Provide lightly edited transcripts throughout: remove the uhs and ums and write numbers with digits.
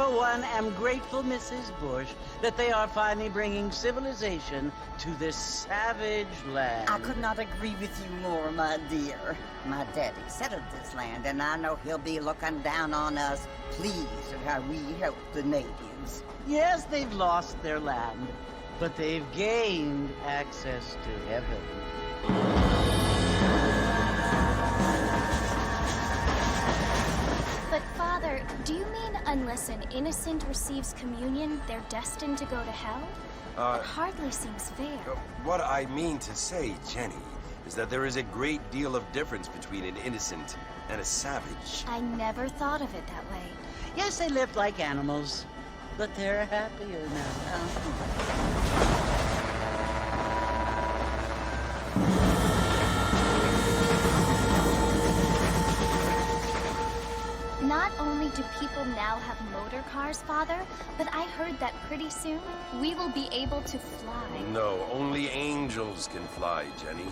for one, am grateful, Mrs. Bush, that they are finally bringing civilization to this savage land. I could not agree with you more, my dear. My daddy settled this land, and I know he'll be looking down on us, pleased at how we help the natives. Yes, they've lost their land, but they've gained access to heaven. But, Father, do you mean unless an innocent receives communion, they're destined to go to hell? That hardly seems fair. What I mean to say, Jenny, is that there is a great deal of difference between an innocent and a savage. I never thought of it that way. Yes, they lived like animals, but they're happier now. Not only do people now have motor cars, Father, but I heard that pretty soon we will be able to fly. No, only angels can fly, Jenny.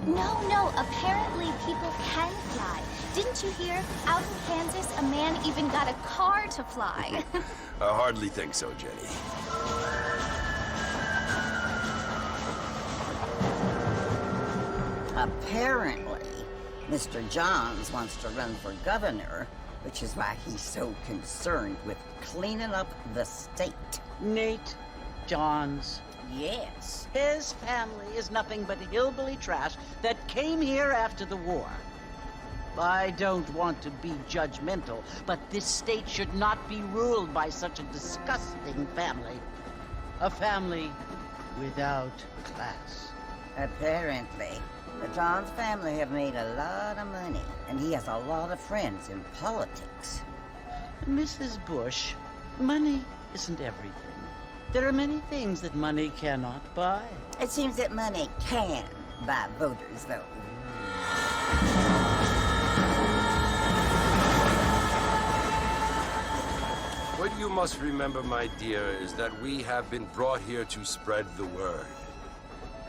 No, apparently people can fly. Didn't you hear? Out in Kansas, a man even got a car to fly. I hardly think so, Jenny. Apparently, Mr. Johns wants to run for governor, which is why he's so concerned with cleaning up the state. Nate Johns. Yes. His family is nothing but hillbilly trash that came here after the war. I don't want to be judgmental, but this state should not be ruled by such a disgusting family. A family without class. Apparently. The Johns family have made a lot of money, and he has a lot of friends in politics. Mrs. Bush, money isn't everything. There are many things that money cannot buy. It seems that money can buy voters, though. What you must remember, my dear, is that we have been brought here to spread the word.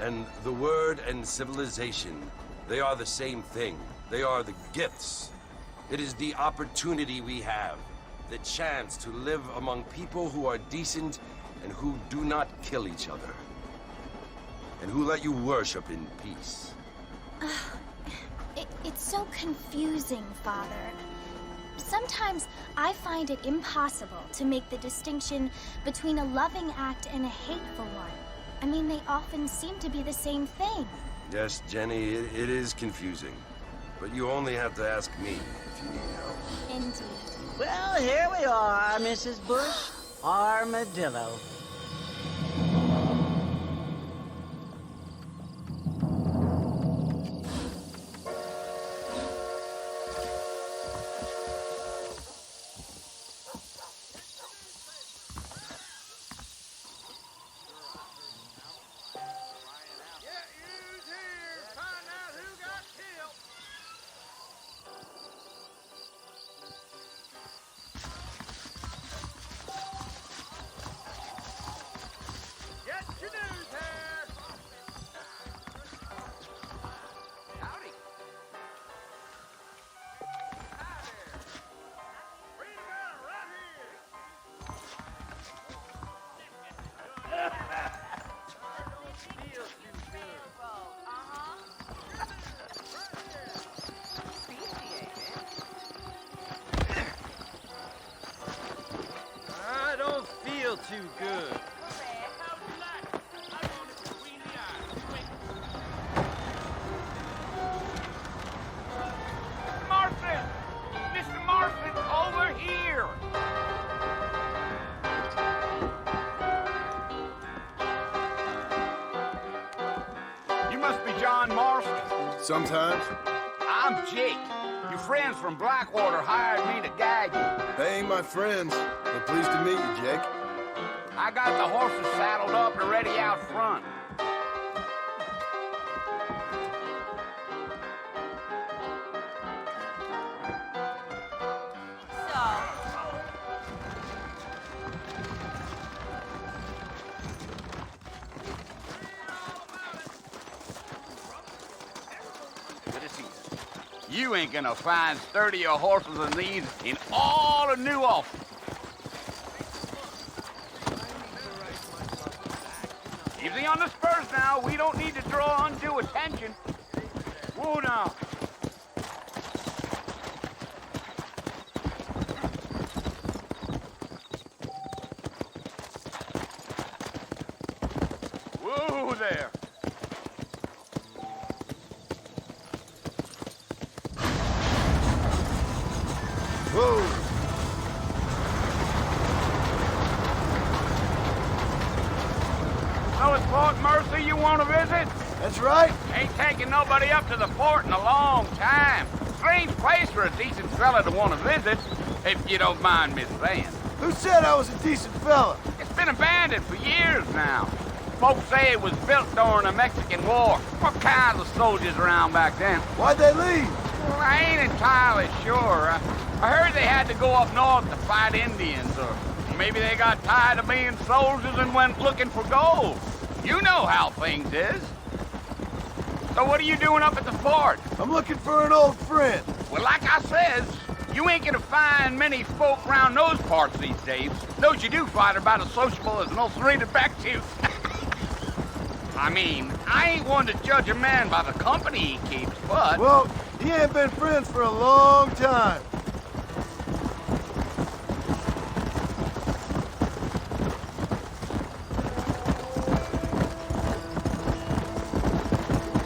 And the word and civilization, they are the same thing. They are the gifts. It is the opportunity we have, the chance to live among people who are decent and who do not kill each other. And who let you worship in peace. It's so confusing, Father. Sometimes I find it impossible to make the distinction between a loving act and a hateful one. I mean, they often seem to be the same thing. Yes, Jenny, it is confusing. But you only have to ask me if you need help. Indeed. Well, here we are, Mrs. Bush. Armadillo. I don't feel too good. Martha! Mr. Martha, over here! You must be John Marston. Sometimes. I'm Jake. Your friends from Blackwater hired me to guide you. They ain't my friends. But pleased to meet you, Jake. I got the horses saddled up and ready out front. Good to see you. You ain't gonna find sturdier horses than these in all of New Orleans. Easy on the spurs now. We don't need to draw undue attention. Whoa now. Whoa there. Whoa! So it's Fort Mercy you want to visit? That's right. Ain't taking nobody up to the fort in a long time. Strange place for a decent fella to want to visit, if you don't mind me saying. Who said I was a decent fella? It's been abandoned for years now. Folks say it was built during the Mexican War. What kinds of soldiers around back then? Why'd they leave? Well, I ain't entirely sure. I heard they had to go up north to fight Indians, or maybe they got tired of being soldiers and went looking for gold. You know how things is. So what are you doing up at the fort? I'm looking for an old friend. Well, like I says, you ain't gonna find many folk around those parts these days. Those you do find are about as sociable as an old serrated back tooth. I mean, I ain't one to judge a man by the company he keeps, but... Well, he ain't been friends for a long time.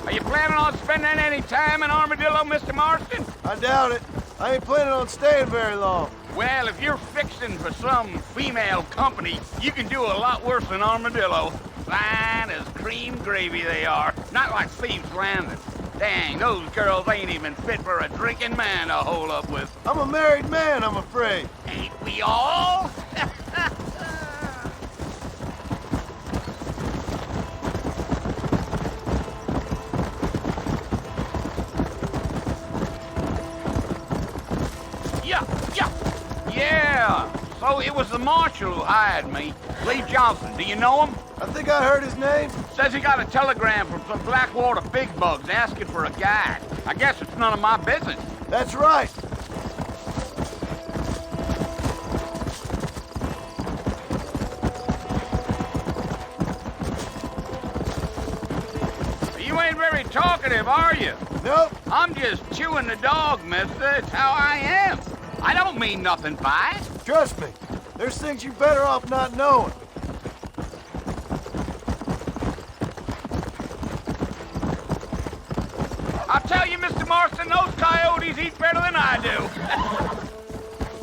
Are you planning on spending any time in Armadillo, Mr. Marston? I doubt it. I ain't planning on staying very long. Well, if you're fixing for some female company, you can do a lot worse than Armadillo. Fine as cream gravy they are. Not like Thieves Landing. Dang, those girls ain't even fit for a drinking man to hole up with. I'm a married man, I'm afraid. Ain't we all? Yeah. So it was the marshal who hired me. Lee Johnson, do you know him? I think I heard his name. Says he got a telegram from some Blackwater big bugs asking for a guide. I guess it's none of my business. That's right. You ain't very talkative, are you? Nope. I'm just chewing the dog, mister. It's how I am. I don't mean nothing by it. Trust me. There's things you're better off not knowing. I'll tell you, Mr. Marston, those coyotes eat better than I do.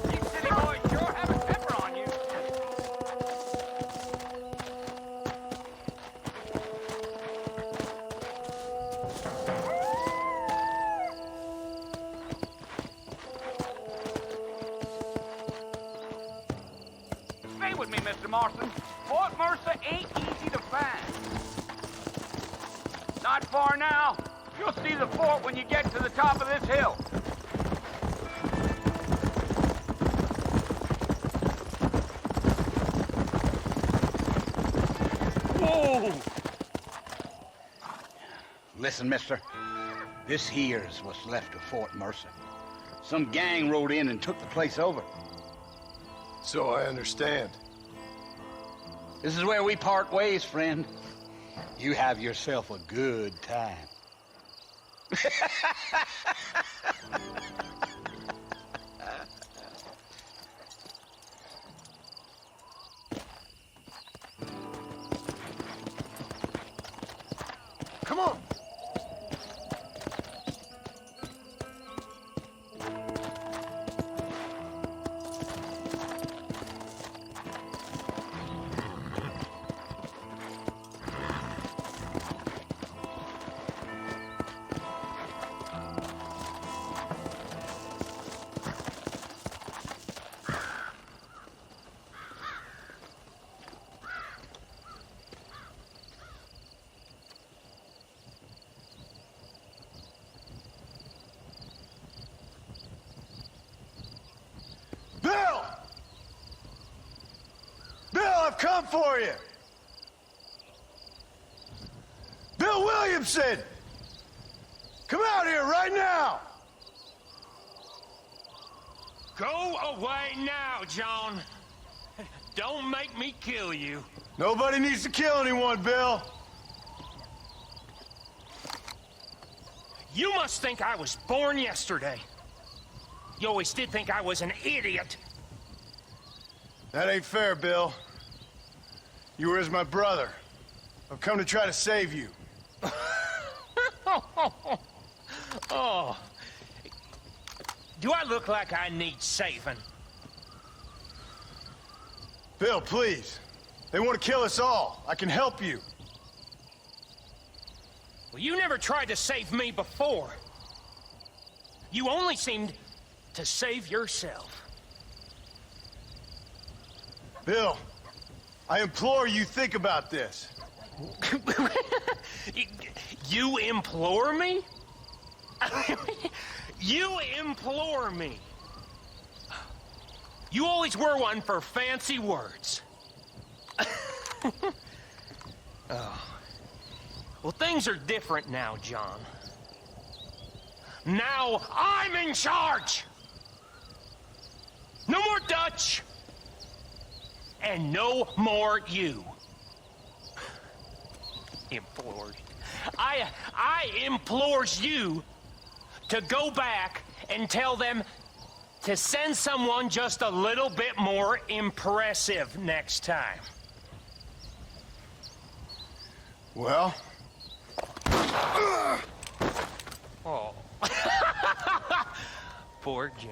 You city boys sure have a temper on you. Stay with me, Mr. Marston. Fort Mercer ain't easy to find. Not far now. You'll see the fort when you get to the top of this hill. Whoa! Listen, mister. This here's what's left of Fort Mercer. Some gang rode in and took the place over. So I understand. This is where we part ways, friend. You have yourself a good time. Come on. Bill! Bill, I've come for you! Bill Williamson! Come out here right now! Go away now, John. Don't make me kill you. Nobody needs to kill anyone, Bill. You must think I was born yesterday. You always did think I was an idiot. That ain't fair, Bill. You were as my brother. I've come to try to save you. Oh. Do I look like I need saving? Bill, please. They want to kill us all. I can help you. Well, you never tried to save me before. You only seemed to save yourself. Bill, I implore you think about this. You implore me? You implore me. You always were one for fancy words. Oh. Well, things are different now, John. Now I'm in charge! No more Dutch! And no more you. Implored. I implores you to go back and tell them to send someone just a little bit more impressive next time. Well? Oh. Poor John.